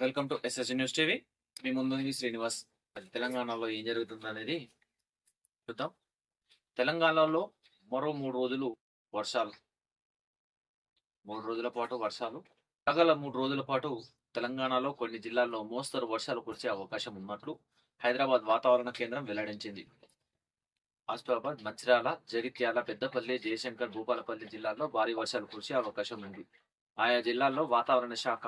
Welcome to SS News TV. మీ ముందు శ్రీనివాస్. తెలంగాణలో ఏం జరుగుతుంది అనేది చూద్దాం. తెలంగాణలో మరో 3 రోజులు వర్షాలు. 3 రోజుల పాటు వర్షాలు. రాగల 3 రోజుల పాటు తెలంగాణలో కొన్ని జిల్లాల్లో మోస్తరు వర్షాలు కురిసే అవకాశం ఉన్నట్లు హైదరాబాద్ వాతావరణ కేంద్రం వెల్లడించింది. ఆసిఫాబాద్, మంచిర్యాల, జగిత్యాల, పెద్దపల్లి, జయశంకర్, భూపాలపల్లి జిల్లాల్లో భారీ వర్షాలు కురిసే అవకాశం ఉంది. ఆయా జిల్లాల్లో వాతావరణ శాఖ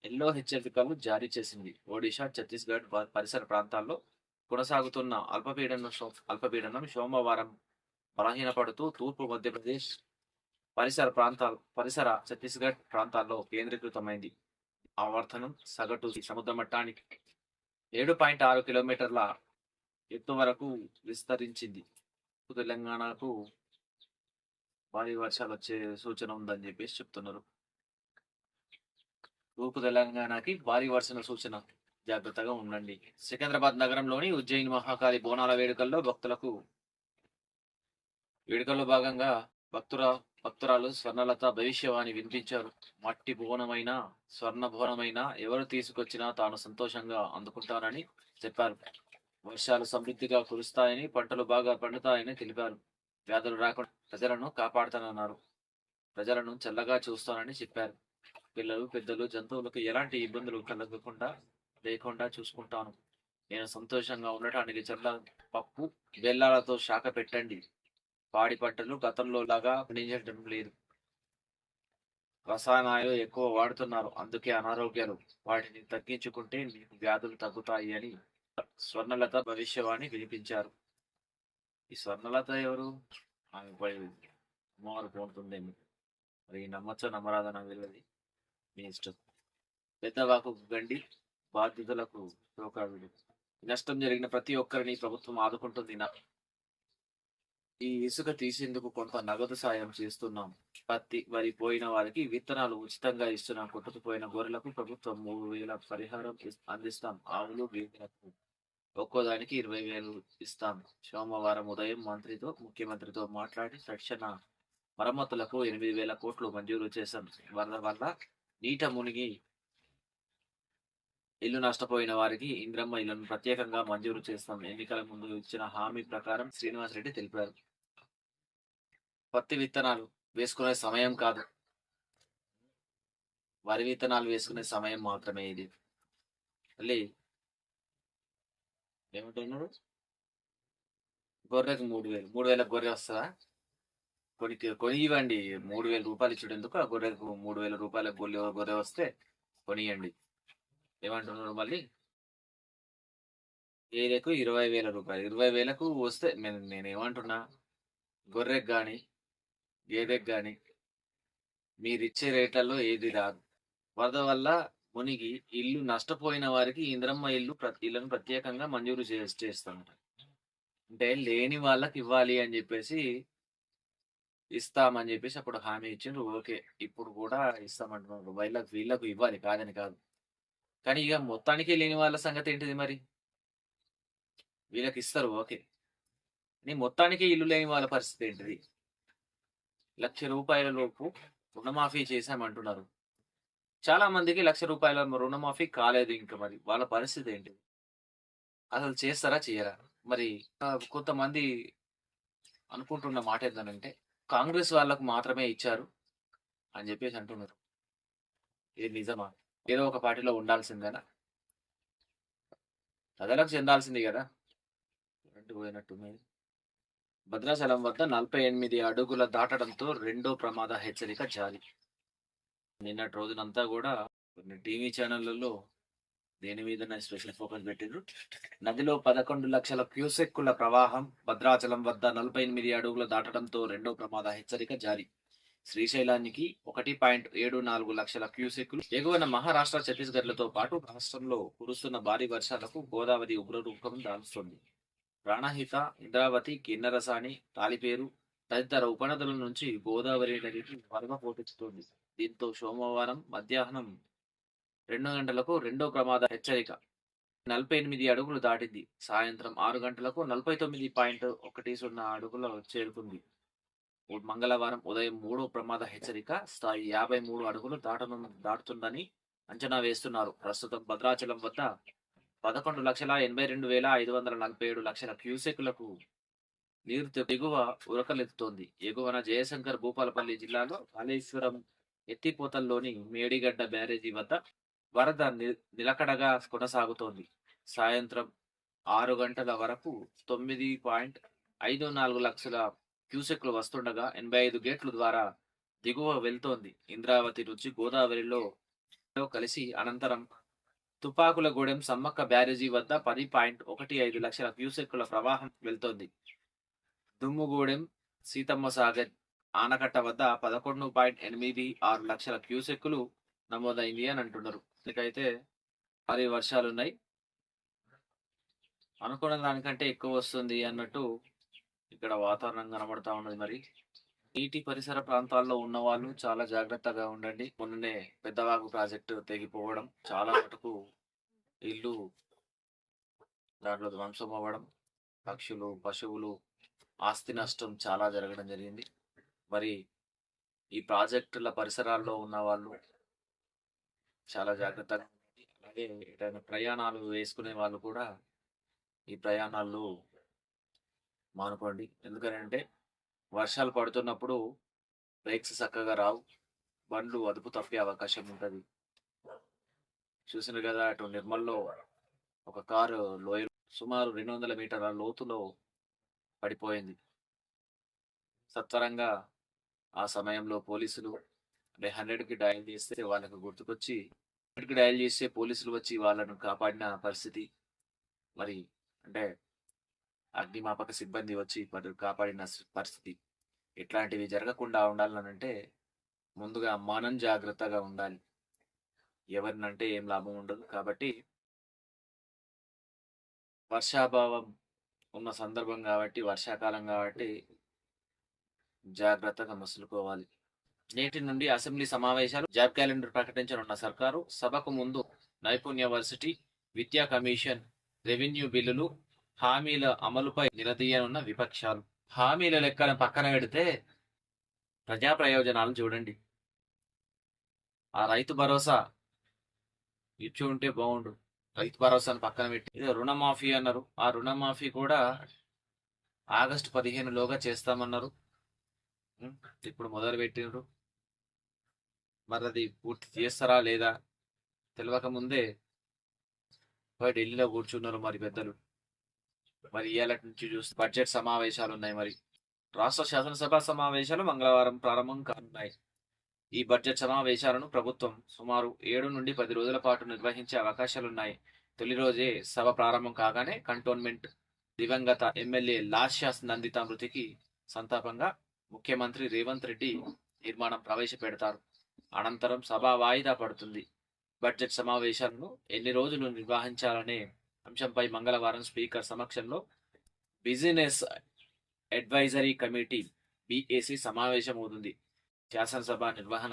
ఎల్లో హెచ్చరికలు జారీ చేసింది. ఒడిశా, ఛత్తీస్గఢ్ పరిసర ప్రాంతాల్లో కొనసాగుతున్న అల్పపీడనం సోమవారం బలహీనపడుతూ తూర్పు మధ్యప్రదేశ్ పరిసర ఛత్తీస్గఢ్ ప్రాంతాల్లో కేంద్రీకృతమైంది. ఆవర్తనం సగటు సముద్ర మట్టానికి 7.6 కిలోమీటర్ల ఎత్తు వరకు విస్తరించింది. తెలంగాణకు భారీ వర్షాలు వచ్చే సూచన ఉందని చెప్పేసి చెప్తున్నారు. తూర్పు తెలంగాణకి భారీ వర్షాల సూచన, జాగ్రత్తగా ఉండండి. సికింద్రాబాద్ నగరంలోని ఉజ్జయిని మహాకాళి బోనాల వేడుకల్లో భాగంగా భక్తురాలు స్వర్ణలత భవిష్యవాణి వినిపించారు. మట్టి బోనమైన స్వర్ణ బోనమైన ఎవరు తీసుకొచ్చినా తాను సంతోషంగా అందుకుంటానని చెప్పారు. వర్షాలు సమృద్ధిగా కురుస్తాయని, పంటలు బాగా పండుతాయని తెలిపారు. వ్యాధులు రాకుండా ప్రజలను కాపాడుతానన్నారు. ప్రజలను చల్లగా చూస్తానని చెప్పారు. పిల్లలు, పెద్దలు, జంతువులకు ఎలాంటి ఇబ్బందులు లేకుండా చూసుకుంటాను. నేను సంతోషంగా ఉండటానికి చల్ల పప్పు, బెల్లాలతో శాఖ పెట్టండి. పాడి పంటలు గతంలో లాగా పండించడం లేదు. రసాయనాలు ఎక్కువ వాడుతున్నారు, అందుకే అనారోగ్యాలు. వాటిని తగ్గించుకుంటే మీకు వ్యాధులు తగ్గుతాయి అని స్వర్ణలత భవిష్యవాణి వినిపించారు. ఈ స్వర్ణలత ఎవరు? ఆమె పై అమ్మవారు పోతుందేమో. మరి నమ్మచ్చో నమ్మరాదో నాకు తెలియదు, మీ ఇష్టం. పెద్దవాకు గండి, బాధ్యతలకు రోకాడు. నష్టం జరిగిన ప్రతి ఒక్కరిని ప్రభుత్వం ఆదుకుంటుంది. ఈ ఇసుక తీసేందుకు కొంత నగదు సాయం చేస్తున్నాం. పత్తి, వరి పోయిన వారికి విత్తనాలు ఉచితంగా ఇస్తున్నాం. కొట్టుకుపోయిన గొర్రెలకు ప్రభుత్వం 3,000 పరిహారం అందిస్తాం. ఆవులు, గేదెలకు ఒక్కోదానికి 20,000 ఇస్తాం. సోమవారం ఉదయం ముఖ్యమంత్రితో మాట్లాడి తక్షణ మరమ్మతులకు 8,000 కోట్లు మంజూరు చేశాం. వరద వల్ల నీట మునిగి ఇల్లు నష్టపోయిన వారికి ఇంద్రమ్మ ఇళ్లను ప్రత్యేకంగా మంజూరు చేస్తాం. ఎన్నికల ముందు ఇచ్చిన హామీ ప్రకారం శ్రీనివాసరెడ్డి తెలిపారు. పత్తి విత్తనాలు వేసుకునే సమయం కాదు, వరి విత్తనాలు వేసుకునే సమయం మాత్రమే ఇది. మళ్ళీ ఏమంటున్నాడు? గొర్రెకు 3,000. 3,000 గొర్రె వస్తుందా? కొని ఇవ్వండి. 3,000 రూపాయలు ఇచ్చేందుకు ఆ గొర్రెకు 3,000 రూపాయల గొర్రె వస్తే కొనియండి. ఏమంటున్నారు మళ్ళీ? ఏదకు 20,000 రూపాయలు. 20,000కు వస్తే నేనేమంటున్నా, గొర్రెకు కానీ గేదెకు కానీ మీరిచ్చే రేట్లలో ఏది రాదు. వరద వల్ల మునిగి ఇల్లు నష్టపోయిన వారికి ఇంద్రమ్మ ఇళ్లను ప్రత్యేకంగా మంజూరు చేస్తామంట. అంటే లేని వాళ్ళకి ఇవ్వాలి అని చెప్పేసి ఇస్తామని చెప్పేసి అప్పుడు హామీ ఇచ్చిండ్రు. ఓకే, ఇప్పుడు కూడా ఇస్తామంటున్నారు. వీళ్ళకు ఇవ్వాలి, కాదని కాదు. కానీ ఇక మొత్తానికి లేని వాళ్ళ సంగతి ఏంటిది మరి? వీళ్ళకి ఇస్తారు, ఓకే, కానీ మొత్తానికి ఇల్లు లేని వాళ్ళ పరిస్థితి ఏంటిది? 1,00,000 రూపాయల లోపు రుణమాఫీ చేశామంటున్నారు. చాలా మందికి 1,00,000 రూపాయల రుణమాఫీ కాలేదు. ఇంకా మరి వాళ్ళ పరిస్థితి ఏంటిది? అసలు చేస్తారా చేయరా? మరి కొంతమంది అనుకుంటున్న మాట ఏంటంటే కాంగ్రెస్ వాళ్ళకు మాత్రమే ఇచ్చారు అని చెప్పేసి అంటున్నారు. ఇది నిజమా? ఏదో ఒక పార్టీలో ఉండాల్సిందేనా? ప్రజలకు చెందాల్సింది కదా. పోయినట్టుంది. భద్రాచలం వద్ద 48 అడుగుల దాటడంతో 2వ ప్రమాద హెచ్చరిక జారీ. నిన్నటి రోజునంతా కూడా కొన్ని టీవీ ఛానళ్లలో దేని మీద స్పెషల్ ఫోకస్ పెట్టిండ్రు. నదిలో 11 లక్షల క్యూసెక్కుల ప్రవాహం. భద్రాచలం వద్ద 48 అడుగుల దాటడంతో 2వ ప్రమాద హెచ్చరిక జారీ. శ్రీశైలానికి 1.74 లక్షల క్యూసెక్కులు. ఎగువన మహారాష్ట్ర, ఛత్తీస్గఢ్లతో పాటు రాష్ట్రంలో కురుస్తున్న భారీ వర్షాలకు గోదావరి ఉగ్రరూపం దాల్స్తుంది. ప్రాణహిత, ఇంద్రావతి, కిన్నరసాని, తాలిపేరు తదితర ఉపనదుల నుంచి గోదావరి నదికి వరద పోటెత్తుతోంది. దీంతో సోమవారం మధ్యాహ్నం 2 గంటలకు 2వ ప్రమాద హెచ్చరిక 48 అడుగులు దాటింది. సాయంత్రం 6 గంటలకు 49.10 అడుగుల చేరుకుంది. మంగళవారం ఉదయం 3వ ప్రమాద హెచ్చరిక స్థాయి 53 అడుగులు దాటుతుందని అంచనా వేస్తున్నారు. ప్రస్తుతం భద్రాచలం వద్ద 11,82,547 క్యూసెక్కులకు నీరు దిగువ ఉరకలెత్తుతోంది. ఎగువన జయశంకర్ భూపాలపల్లి జిల్లాలో కాళేశ్వరం ఎత్తిపోతల్లోని మేడిగడ్డ బ్యారేజీ వద్ద వరద నిలకడగా కొనసాగుతోంది. సాయంత్రం 6 గంటల వరకు 9.54 లక్షల క్యూసెక్లు వస్తుండగా 85 గేట్ల ద్వారా దిగువ వెళ్తోంది. ఇంద్రావతి నుంచి గోదావరిలో కలిసి అనంతరం తుపాకులగూడెం సమ్మక్క బ్యారేజీ వద్ద 10.15 లక్షల క్యూసెక్కుల ప్రవాహం వెళ్తోంది. దుమ్ముగూడెం సీతమ్మ సాగర్ ఆనకట్ట వద్ద 11.86 లక్షల క్యూసెక్కులు నమోదైంది అని అంటున్నారు. ఇకైతే భారీ వర్షాలున్నాయి, అనుకున్న దానికంటే ఎక్కువ వస్తుంది అన్నట్టు ఇక్కడ వాతావరణం కనబడతా ఉన్నది. మరి నీటి పరిసర ప్రాంతాల్లో ఉన్న వాళ్ళు చాలా జాగ్రత్తగా ఉండండి. మొన్ననే పెద్దవాగు ప్రాజెక్టు తెగిపోవడం, చాలా మటుకు ఇల్లు దాంట్లో ధ్వంసం అవ్వడం, పక్షులు పశువులు ఆస్తి నష్టం చాలా జరగడం జరిగింది. మరి ఈ ప్రాజెక్టుల పరిసరాల్లో ఉన్న వాళ్ళు చాలా జాగ్రత్తగా ఉండండి. అలాగే ఏదైనా ప్రయాణాలు వేసుకునే వాళ్ళు కూడా ఈ ప్రయాణాలు మానుకోండి. ఎందుకంటే వర్షాలు పడుతున్నప్పుడు బ్రేక్స్ చక్కగా రావు, బండ్లు అదుపు తప్పే అవకాశం ఉంటుంది. చూసినారు కదా, అటు నిర్మల్లో ఒక కారు లోయ సుమారు 200 మీటర్ల లోతులో పడిపోయింది. సత్వరంగా ఆ సమయంలో పోలీసులు 100కి డయల్ చేస్తే వాళ్ళకు గుర్తుకొచ్చి 100కి డయల్ చేస్తే పోలీసులు వచ్చి వాళ్ళను కాపాడిన పరిస్థితి. మరి అంటే అగ్నిమాపక సిబ్బంది వచ్చి కాపాడిన పరిస్థితి. ఇట్లాంటివి జరగకుండా ఉండాలనంటే ముందుగా మనం జాగ్రత్తగా ఉండాలి. ఎవరినంటే ఏం లాభం ఉండదు. కాబట్టి వర్షాభావం ఉన్న సందర్భం కాబట్టి, వర్షాకాలం కాబట్టి జాగ్రత్తగా మసులుకోవాలి. నేటి నుండి అసెంబ్లీ సమావేశాలు. జాబ్ క్యాలెండర్ ప్రకటించనున్న సర్కారు. సభకు ముందు నైపుణ్య వర్సిటీ, విద్యా కమిషన్, రెవెన్యూ బిల్లులు, హామీల అమలుపై నిలదీయనున్న విపక్షాలు. హామీల లెక్కను పక్కన పెడితే ప్రజా ప్రయోజనాలు చూడండి. ఆ రైతు భరోసా ఇచ్చి ఉంటే బాగుండు. రైతు భరోసాను పక్కన పెట్టి ఇదే రుణమాఫీ అన్నారు. ఆ రుణమాఫీ కూడా ఆగస్టు 15లోగా చేస్తామన్నారు. ఇప్పుడు మొదలు పెట్టినారు. మరి అది పూర్తి చేస్తారా లేదా తెలియక ముందే ఢిల్లీలో కూర్చున్నారు మరి పెద్దలు. మరి ఇవాళ నుంచి చూస్తే బడ్జెట్ సమావేశాలు ఉన్నాయి. మరి రాష్ట్ర శాసనసభ సమావేశాలు మంగళవారం ప్రారంభం కానున్నాయి. ఈ బడ్జెట్ సమావేశాలను ప్రభుత్వం సుమారు 7 నుండి 10 రోజుల పాటు నిర్వహించే అవకాశాలున్నాయి. తొలి రోజే సభ ప్రారంభం కాగానే కంటోన్మెంట్ దివంగత ఎమ్మెల్యే లాస్యాస్ నందిత మృతికి సంతాపంగా ముఖ్యమంత్రి రేవంత్ రెడ్డి నిర్మాణం ప్రవేశపెడతారు. అనంతరం సభ వాయిదా పడుతుంది. బడ్జెట్ సమావేశాలను ఎన్ని రోజులు నిర్వహించాలనే అంశంపై మంగళవారం స్పీకర్ సమక్షంలో బిజినెస్ అడ్వైజరీ కమిటీ BAC సమావేశమవుతుంది. శాసనసభ నిర్వహణ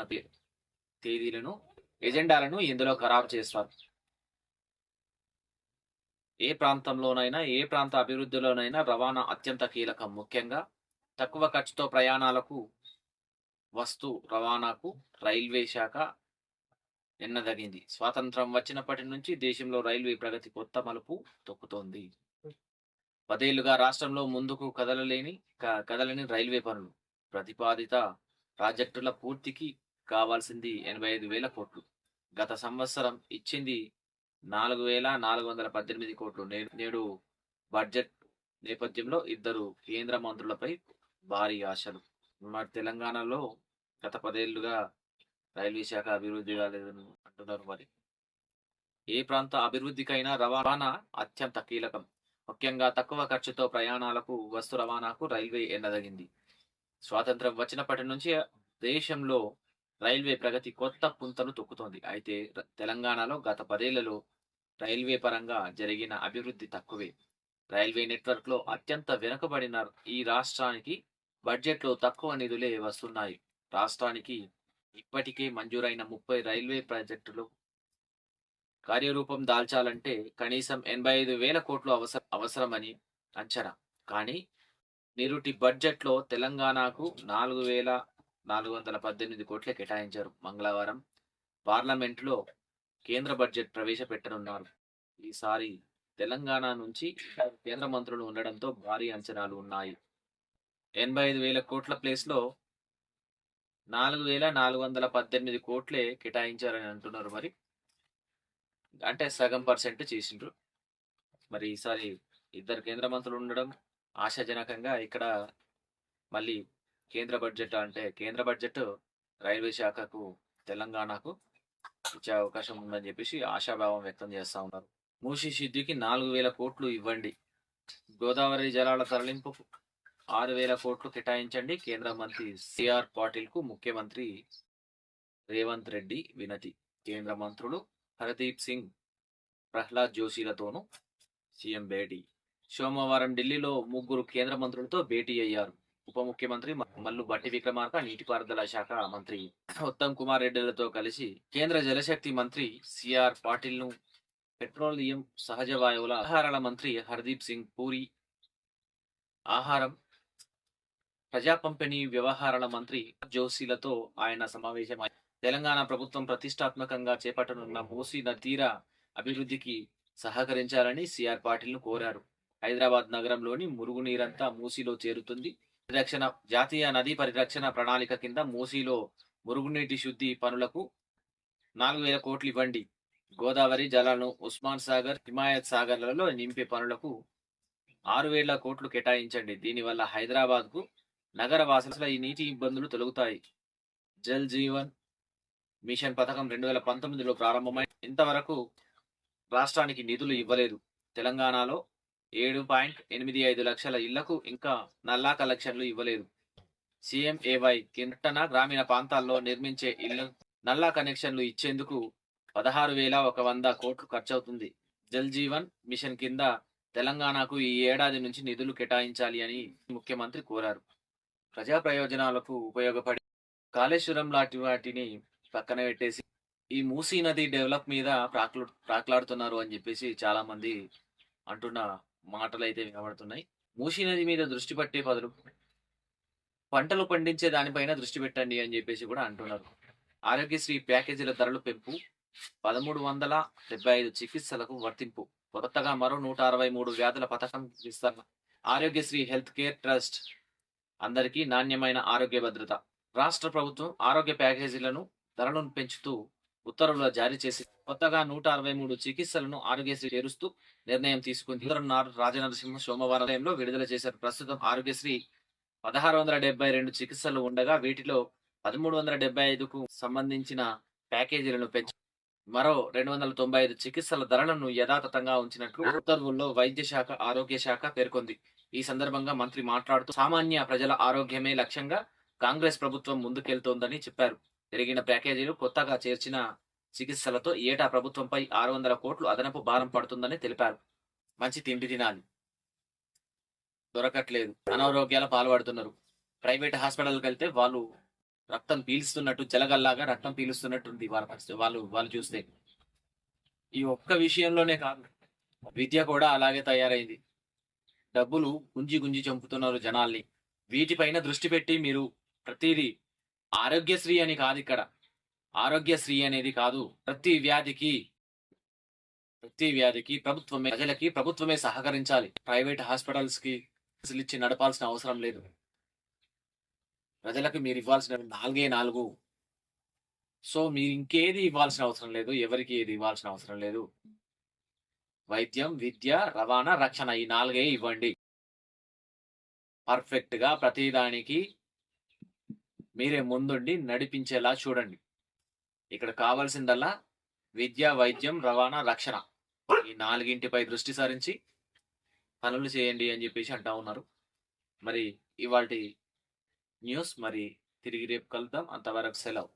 తేదీలను, ఎజెండాలను ఇందులో ఖరారు చేస్తారు. ఏ ప్రాంతంలోనైనా, ఏ ప్రాంత అభివృద్ధిలోనైనా రవాణా అత్యంత కీలకం. ముఖ్యంగా తక్కువ ఖర్చుతో ప్రయాణాలకు, వస్తు రవాణాకు రైల్వే శాఖ ఎన్నదగింది. స్వాతంత్రం వచ్చినప్పటి నుంచి దేశంలో రైల్వే ప్రగతి కొత్త మలుపు తొక్కుతోంది. 10 ఏళ్లుగా రాష్ట్రంలో ముందుకు కదలని రైల్వే పనులు. ప్రతిపాదిత ప్రాజెక్టుల పూర్తికి కావాల్సింది 85,000 కోట్లు. గత సంవత్సరం ఇచ్చింది 4,418 కోట్లు. నేడు బడ్జెట్ నేపథ్యంలో ఇద్దరు కేంద్ర మంత్రులపై భారీ ఆశలు. మరి తెలంగాణలో గత 10 ఏళ్లుగా రైల్వే శాఖ అభివృద్ధి కాలేదని అంటున్నారు. మరి ఏ ప్రాంత అభివృద్ధికైనా రవాణా అత్యంత కీలకం. ముఖ్యంగా తక్కువ ఖర్చుతో ప్రయాణాలకు, వస్తు రవాణాకు రైల్వే ఎన్నదగింది. స్వాతంత్రం వచ్చినప్పటి నుంచి దేశంలో రైల్వే ప్రగతి కొత్త పుంతలు తొక్కుతోంది. అయితే తెలంగాణలో గత 10 ఏళ్లలో రైల్వే పరంగా జరిగిన అభివృద్ధి తక్కువే. రైల్వే నెట్వర్క్ లో అత్యంత వెనుకబడిన ఈ రాష్ట్రానికి బడ్జెట్లో తక్కువ నిధులే వస్తున్నాయి. రాష్ట్రానికి ఇప్పటికే మంజూరైన 30 రైల్వే ప్రాజెక్టులు కార్యరూపం దాల్చాలంటే కనీసం 85,000 కోట్లు అవసరమని అంచనా. కానీ నిరుటి బడ్జెట్లో తెలంగాణకు 4,418 కోట్లే కేటాయించారు. మంగళవారం పార్లమెంట్లో కేంద్ర బడ్జెట్ ప్రవేశపెట్టనున్నారు. ఈసారి తెలంగాణ నుంచి కేంద్ర మంత్రులు ఉండడంతో భారీ అంచనాలు ఉన్నాయి. 85,000 కోట్ల ప్లేస్‌లో 4,418 కోట్లే కేటాయించారని అంటున్నారు మరి. అంటే సగం పర్సెంట్ చేసిండ్రు. మరి ఈసారి ఇద్దరు కేంద్ర మంత్రులు ఉండడం ఆశాజనకంగా ఇక్కడ మళ్ళీ కేంద్ర బడ్జెట్ రైల్వే శాఖకు, తెలంగాణకు ఇచ్చే అవకాశం ఉందని చెప్పేసి ఆశాభావం వ్యక్తం చేస్తా ఉన్నారు. మూసీ సిద్ధికి 4,000 కోట్లు ఇవ్వండి. గోదావరి జలాల తరలింపుకు 6,000 కోట్లు కేటాయించండి. కేంద్ర మంత్రి సిఆర్ పాటిల్ కు ముఖ్యమంత్రి రేవంత్ రెడ్డి వినతి. కేంద్ర మంత్రులు హర్దీప్ సింగ్, ప్రహ్లాద్ జోషిలతోనూ సీఎం భేటీ. సోమవారం ఢిల్లీలో ముగ్గురు కేంద్ర మంత్రులతో భేటీ అయ్యారు. ఉప ముఖ్యమంత్రి మల్లు భట్టి విక్రమార్క, నీటిపారుదల శాఖ మంత్రి ఉత్తమ్ కుమార్ రెడ్డిలతో కలిసి కేంద్ర జలశక్తి మంత్రి సిఆర్ పాటిల్ ను, పెట్రోలియం, సహజ వాయువుల వ్యవహారాల మంత్రి హర్దీప్ సింగ్ పూరి, ఆహారం, ప్రజా పంపిణీ వ్యవహారాల మంత్రి జోషిలతో ఆయన సమావేశమయ్యారు. తెలంగాణ ప్రభుత్వం ప్రతిష్టాత్మకంగా చేపట్టనున్న మూసీ తీర అభివృద్ధికి సహకరించాలని సిఆర్ పాటిల్ ను కోరారు. హైదరాబాద్ నగరంలోని మురుగునీరంతా మూసీలో చేరుతుంది. జాతీయ నదీ పరిరక్షణ ప్రణాళిక కింద మూసీలో మురుగునీటి శుద్ధి పనులకు 4,000 కోట్లు ఇవ్వండి. గోదావరి జలాలను ఉస్మాన్ సాగర్, హిమాయత్ సాగర్లలో నింపే పనులకు 6,000 కోట్లు కేటాయించండి. దీనివల్ల హైదరాబాద్ కు నగర వాసుల ఈ నీటి ఇబ్బందులు తొలగుతాయి. జల్ జీవన్ మిషన్ పథకం 2019లో ప్రారంభమై ఇంతవరకు రాష్ట్రానికి నిధులు ఇవ్వలేదు. తెలంగాణలో 7.85 లక్షల ఇళ్లకు ఇంకా నల్లా కలెక్షన్లు ఇవ్వలేదు. సీఎంఏవై కింద గ్రామీణ ప్రాంతాల్లో నిర్మించే ఇళ్ల నల్లా కనెక్షన్లు ఇచ్చేందుకు 16,100 కోట్లు ఖర్చవుతుంది. జల్ జీవన్ మిషన్ కింద తెలంగాణకు ఈ ఏడాది నుంచి నిధులు కేటాయించాలి అని ముఖ్యమంత్రి కోరారు. ప్రజా ప్రయోజనాలకు ఉపయోగపడే కాళేశ్వరం లాంటి వాటిని పక్కన పెట్టేసి ఈ మూసీ నది డెవలప్ మీద ప్రాకులాడుతున్నారు అని చెప్పేసి చాలా మంది అంటున్న మాటలు అయితే వినబడుతున్నాయి. మూసీ నది మీద దృష్టి పెట్టే బదులు పంటలు పండించే దానిపైన దృష్టి పెట్టండి అని చెప్పేసి కూడా అంటున్నారు. ఆరోగ్యశ్రీ ప్యాకేజీల ధరలు పెంపు, 1,375 చికిత్సలకు వర్తింపు, కొత్తగా మరో 163 వ్యాధుల పథకం విస్తరణ, ఆరోగ్యశ్రీ హెల్త్ కేర్ ట్రస్ట్, అందరికీ నాణ్యమైన ఆరోగ్య భద్రత. రాష్ట్ర ప్రభుత్వం ఆరోగ్య ప్యాకేజీలను ధరలను పెంచుతూ ఉత్తర్వులు జారీ చేసి కొత్తగా 163 చికిత్సలను ఆరోగ్యశ్రీ చేరుస్తూ నిర్ణయం తీసుకుంది. రాజనరసింహ సోమవారంలో విడుదల చేశారు. ప్రస్తుతం ఆరోగ్యశ్రీ 1,672 చికిత్సలు ఉండగా వీటిలో 1,375కు సంబంధించిన ప్యాకేజీలను పెంచి మరో 295 చికిత్సల ధరలను యథాతథంగా ఉంచినట్లు ఉత్తర్వుల్లో వైద్య శాఖ, ఆరోగ్య శాఖ పేర్కొంది. ఈ సందర్భంగా మంత్రి మాట్లాడుతూ సామాన్య ప్రజల ఆరోగ్యమే లక్ష్యంగా కాంగ్రెస్ ప్రభుత్వం ముందుకెళ్తోందని చెప్పారు. పెరిగిన ప్యాకేజీలు, కొత్తగా చేర్చిన చికిత్సలతో ఏటా ప్రభుత్వంపై 600 కోట్లు అదనపు భారం పడుతుందని తెలిపారు. మంచి తిండి తినాలి, దొరకట్లేదు, అనారోగ్యాల పాల్పడుతున్నారు. ప్రైవేట్ హాస్పిటల్కి వెళ్తే వాళ్ళు రక్తం పీలుస్తున్నట్టు, జలగల్లాగా రక్తం పీలుస్తున్నట్టుంది వాళ్ళ పరిస్థితి. వాళ్ళు చూస్తే ఈ ఒక్క విషయంలోనే కాదు, విద్య కూడా అలాగే తయారైంది. డబ్బులు గుంజి గుంజి చంపుతున్నారు జనాల్ని. వీటిపైన దృష్టి పెట్టి మీరు ప్రతిదీ ఆరోగ్యశ్రీ అని కాదు, ఇక్కడ ఆరోగ్యశ్రీ అనేది కాదు, ప్రతి వ్యాధికి ప్రజలకి ప్రభుత్వమే సహకరించాలి. ప్రైవేట్ హాస్పిటల్స్ కి ఇచ్చి నడపాల్సిన అవసరం లేదు. ప్రజలకు మీరు ఇవ్వాల్సిన 4 సో మీరు ఇంకేది ఇవ్వాల్సిన అవసరం లేదు, ఎవరికి ఏది ఇవ్వాల్సిన అవసరం లేదు. వైద్యం, విద్య, రవాణా, రక్షణ, ఈ 4 ఇవ్వండి. పర్ఫెక్ట్ గా ప్రతిదానికి మీరే ముందుండి నడిపించేలా చూడండి. ఇక్కడ కావాల్సిందల్లా విద్య, వైద్యం, రవాణా, రక్షణ, ఈ 4 దృష్టి సారించి పనులు చేయండి అని చెప్పేసి అంటా ఉన్నారు. మరి ఇవాల్టి న్యూస్, మరి తిరిగి రేపు కలుద్దాం. అంతవరకు సెలవు.